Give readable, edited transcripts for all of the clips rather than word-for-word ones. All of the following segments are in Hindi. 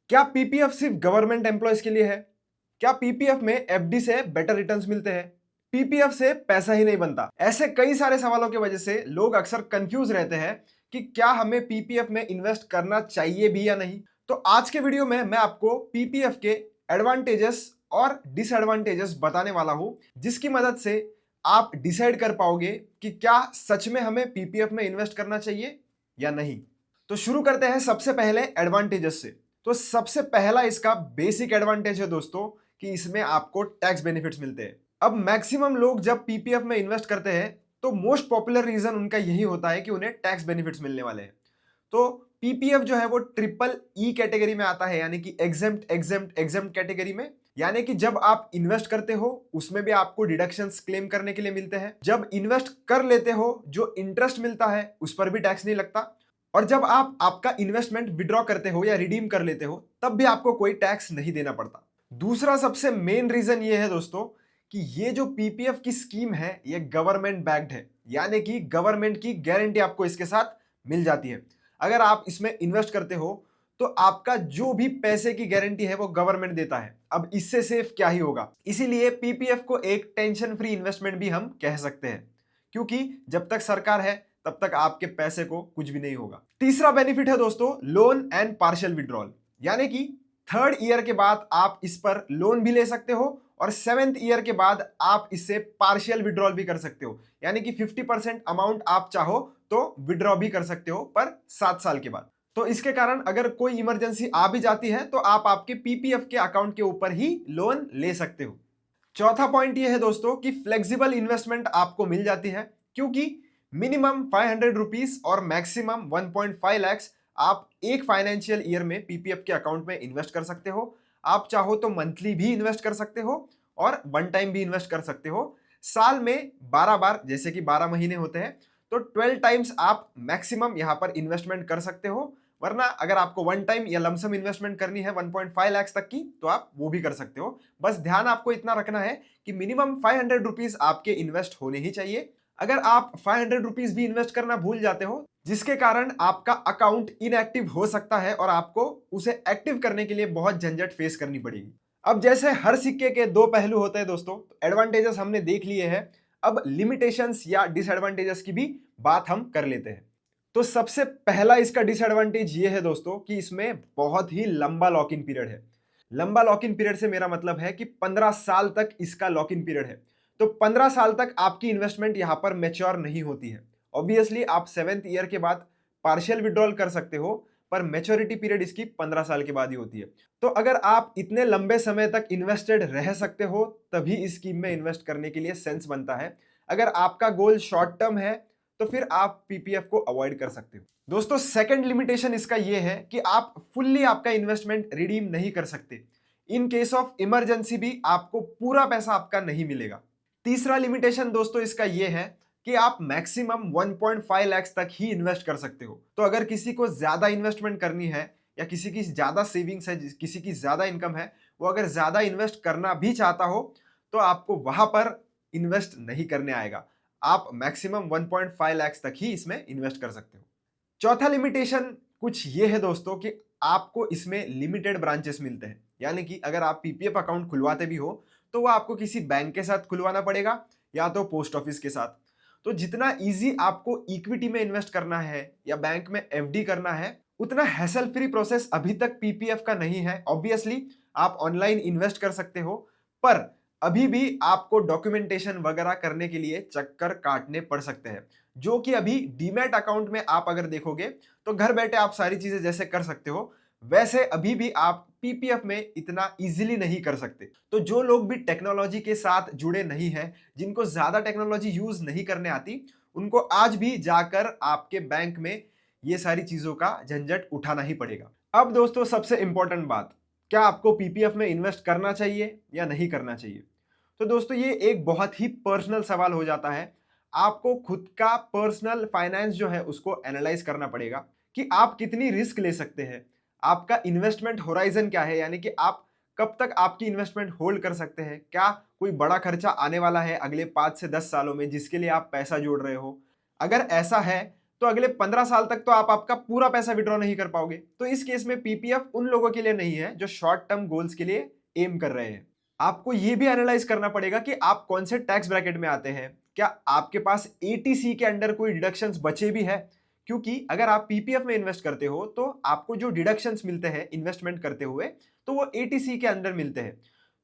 क्या पीपीएफ सिर्फ गवर्नमेंट एम्प्लॉयज के लिए है? क्या पीपीएफ में एफडी से बेटर रिटर्न्स मिलते हैं? पीपीएफ से पैसा ही नहीं बनता। ऐसे कई सारे सवालों की वजह से लोग अक्सर कंफ्यूज रहते हैं कि क्या हमें पीपीएफ में इन्वेस्ट करना चाहिए भी या नहीं। तो आज के वीडियो में मैं आपको पीपीएफ के एडवांटेजेस और डिसएडवांटेजेस बताने वाला हूं, जिसकी मदद से आप डिसाइड कर पाओगे कि क्या सच में हमें पीपीएफ में इन्वेस्ट करना चाहिए या नहीं। तो शुरू करते हैं सबसे पहले एडवांटेजेस से। तो सबसे पहला इसका बेसिक एडवांटेज है दोस्तों कि इसमें आपको टैक्स बेनिफिट्स मिलते हैं। अब मैक्सिमम लोग जब पीपीएफ में इन्वेस्ट करते हैं तो मोस्ट पॉपुलर रीजन उनका यही होता है कि उन्हें टैक्स बेनिफिट्स मिलने वाले हैं। तो पीपीएफ जो है वो ट्रिपल ई कैटेगरी में आता है, यानी कि एग्जेम्प्ट एग्जेम्प्ट एग्जेम्प्ट कैटेगरी में। यानी कि जब आप इन्वेस्ट करते हो उसमें भी आपको डिडक्शंस क्लेम करने के लिए मिलते हैं। जब इन्वेस्ट कर लेते हो जो इंटरेस्ट मिलता है उस पर भी टैक्स नहीं लगता। और जब आप आपका इन्वेस्टमेंट विड्रॉ करते हो या रिडीम कर लेते हो तब भी आपको कोई टैक्स नहीं देना पड़ता। दूसरा सबसे मेन रीजन ये है दोस्तों कि ये जो पीपीएफ की स्कीम है ये गवर्नमेंट बैक्ड है, यानी कि गवर्नमेंट की गारंटी आपको इसके साथ मिल जाती है। अगर आप इसमें इन्वेस्ट करते हो तो आपका जो भी पैसे की गारंटी है वो गवर्नमेंट देता है। अब इससे सेफ क्या ही होगा। इसीलिए पीपीएफ को एक टेंशन फ्री इन्वेस्टमेंट भी हम कह सकते हैं, क्योंकि जब तक सरकार है तब तक आपके पैसे को कुछ भी नहीं होगा। तीसरा बेनिफिट है दोस्तों लोन एंड पार्शियल विड्रॉल, यानी कि थर्ड ईयर के बाद आप इस पर लोन भी ले सकते हो और सेवेंथ ईयर के बाद आप इससे पार्शियल विड्रॉल भी कर सकते हो, यानी कि 50% अमाउंट आप चाहो तो विड्रॉ भी कर सकते हो पर 7 साल के बाद। तो इसके कारण अगर कोई इमरजेंसी आ भी जाती है तो आप आपके पीपीएफ के अकाउंट के ऊपर ही लोन ले सकते हो। चौथा पॉइंट ये है दोस्तों कि फ्लेक्सिबल इन्वेस्टमेंट आपको मिल जाती है, क्योंकि मिनिमम 500 रुपीज और मैक्सिमम 1.5 लैक्स आप एक फाइनेंशियल ईयर में पीपीएफ के अकाउंट में इन्वेस्ट कर सकते हो। आप चाहो तो मंथली भी इन्वेस्ट कर सकते हो और वन टाइम भी इन्वेस्ट कर सकते हो। साल में 12 बार, जैसे कि 12 महीने होते हैं, तो 12 टाइम्स आप मैक्सिमम यहां पर इन्वेस्टमेंट कर सकते हो। वरना अगर आपको वन टाइम या लमसम इन्वेस्टमेंट करनी है 1.5 लाख तक की तो आप वो भी कर सकते हो। बस ध्यान आपको इतना रखना है कि मिनिमम 500 रुपीज आपके इन्वेस्ट होने ही चाहिए। अगर आप 500 रुपीज भी इन्वेस्ट करना भूल जाते हो जिसके कारण आपका अकाउंट इनएक्टिव हो सकता है और आपको उसे एक्टिव करने के लिए बहुत झंझट फेस करनी पड़ेगी। अब जैसे हर सिक्के के दो पहलू होते हैं दोस्तों, एडवांटेजेस हमने देख लिए हैं, अब लिमिटेशंस या डिसएडवांटेजेस की भी बात हम कर लेते हैं। तो सबसे पहला इसका डिसएडवांटेज ये है दोस्तों कि इसमें बहुत ही लंबा लॉक इन पीरियड है। लंबा लॉक इन पीरियड से मेरा मतलब है कि 15 साल तक इसका लॉक इन पीरियड है। तो 15 साल तक आपकी इन्वेस्टमेंट यहां पर मैच्योर नहीं होती है। ऑब्वियसली आप 7th ईयर के बाद पार्शियल विड्रॉल कर सकते हो, पर मैच्योरिटी पीरियड इसकी 15 साल के बाद ही होती है। तो अगर आप इतने लंबे समय तक इन्वेस्टेड रह सकते हो तभी इस स्कीम में इन्वेस्ट करने के लिए सेंस बनता है। अगर आपका गोल शॉर्ट टर्म है तो फिर आप पीपीएफ को अवॉइड कर सकते हो। दोस्तों सेकंड लिमिटेशन इसका यह है कि आप फुल्ली आपका इन्वेस्टमेंट रिडीम नहीं कर सकते। इन केस ऑफ इमरजेंसी भी आपको पूरा पैसा आपका नहीं मिलेगा। तीसरा लिमिटेशन दोस्तों इसका यह है कि आप मैक्सिमम 1.5 लाख तक ही इन्वेस्ट कर सकते हो। तो अगर किसी को ज्यादा इन्वेस्टमेंट करनी है या किसी की ज्यादा सेविंग्स है, किसी की ज्यादा इनकम है, वो अगर ज्यादा इन्वेस्ट करना भी चाहता हो तो आपको वहां पर इन्वेस्ट नहीं करने आएगा। आप मैक्सिमम 1.5 लाख तक ही इसमें इन्वेस्ट कर सकते हो। चौथा लिमिटेशन कुछ ये है दोस्तों कि आपको इसमें लिमिटेड ब्रांचेस मिलते हैं, यानी कि अगर आप पीपीएफ अकाउंट खुलवाते भी हो तो वो आपको किसी बैंक के साथ खुलवाना पड़ेगा या तो पोस्ट ऑफिस के साथ। तो जितना इजी आपको इक्विटी में इन्वेस्ट करना है या बैंक में एफडी करना है, उतना हैसल फ्री प्रोसेस अभी तक पीपीएफ का नहीं है। ऑब्वियसली आप ऑनलाइन इन्वेस्ट कर सकते हो, पर अभी भी आपको डॉक्यूमेंटेशन वगैरह करने के लिए चक्कर काटने पड़ सकते हैं, जो कि अभी डीमैट अकाउंट में आप अगर देखोगे तो घर बैठे आप सारी चीजें जैसे कर सकते हो वैसे अभी भी आप पीपीएफ में इतना इजीली नहीं कर सकते। तो जो लोग भी टेक्नोलॉजी के साथ जुड़े नहीं हैं, जिनको ज्यादा टेक्नोलॉजी यूज नहीं करने आती, उनको आज भी जाकर आपके बैंक में ये सारी चीजों का झंझट उठाना ही पड़ेगा। अब दोस्तों सबसे इंपॉर्टेंट बात, क्या आपको पीपीएफ में इन्वेस्ट करना चाहिए या नहीं करना चाहिए? तो दोस्तों ये एक बहुत ही पर्सनल सवाल हो जाता है। आपको खुद का पर्सनल फाइनेंस जो है उसको एनालाइज करना पड़ेगा कि आप कितनी रिस्क ले सकते हैं, आपका इन्वेस्टमेंट होराइजन क्या है, यानी कि आप कब तक आपकी इन्वेस्टमेंट होल्ड कर सकते हैं। क्या कोई बड़ा खर्चा आने वाला है अगले 5 से 10 सालों में जिसके लिए आप पैसा जोड़ रहे हो? अगर ऐसा है तो अगले 15 साल तक तो आप आपका पूरा पैसा विड्रॉ नहीं कर पाओगे। तो इस केस में पीपीएफ उन लोगों के लिए नहीं है जो शॉर्ट टर्म गोल्स के लिए एम कर रहे हैं। आपको यह भी एनालाइज करना पड़ेगा कि आप कौन से टैक्स ब्रैकेट में आते हैं, क्या आपके पास एटीसी के अंडर कोई डिडक्शंस बचे भी है, क्योंकि अगर आप पीपीएफ में इन्वेस्ट करते हो तो आपको जो डिडक्शंस मिलते हैं इन्वेस्टमेंट करते हुए तो वो एटीसी के अंडर मिलते हैं।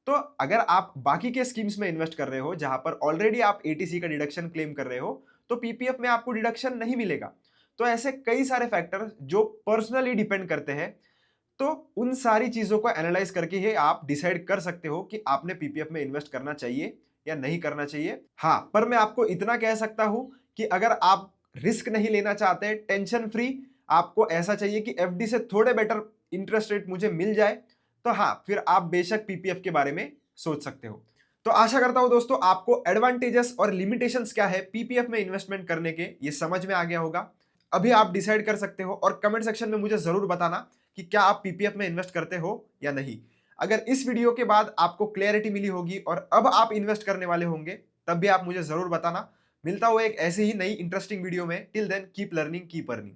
तो अगर आप बाकी के स्कीम्स में इन्वेस्ट कर रहे हो जहां पर ऑलरेडी आप एटीसी का डिडक्शन क्लेम कर रहे हो तो पीपीएफ में आपको डिडक्शन नहीं मिलेगा। तो ऐसे कई सारे फैक्टर जो पर्सनली डिपेंड करते हैं, तो उन सारी चीजों को एनालाइज करके ही आप डिसाइड कर सकते हो कि आपने पीपीएफ में इन्वेस्ट करना चाहिए या नहीं करना चाहिए। हाँ, पर मैं आपको इतना कह सकता हूं कि अगर आप रिस्क नहीं लेना चाहते, टेंशन फ्री, आपको ऐसा चाहिए कि एफडी से थोड़े बेटर इंटरेस्ट रेट मुझे मिल जाए, तो हाँ, फिर आप बेशक पीपीएफ के बारे में सोच सकते हो। तो आशा करता हूं दोस्तों आपको एडवांटेजेस और लिमिटेशंस क्या है पीपीएफ में इन्वेस्टमेंट करने के ये समझ में आ गया होगा। अभी आप डिसाइड कर सकते हो और कमेंट सेक्शन में मुझे जरूर बताना कि क्या आप पीपीएफ में इन्वेस्ट करते हो या नहीं। अगर इस वीडियो के बाद आपको क्लैरिटी मिली होगी और अब आप इन्वेस्ट करने वाले होंगे, तब भी आप मुझे जरूर बताना। मिलता हुआ एक ऐसे ही नई इंटरेस्टिंग वीडियो में। Till then keep learning, keep earning.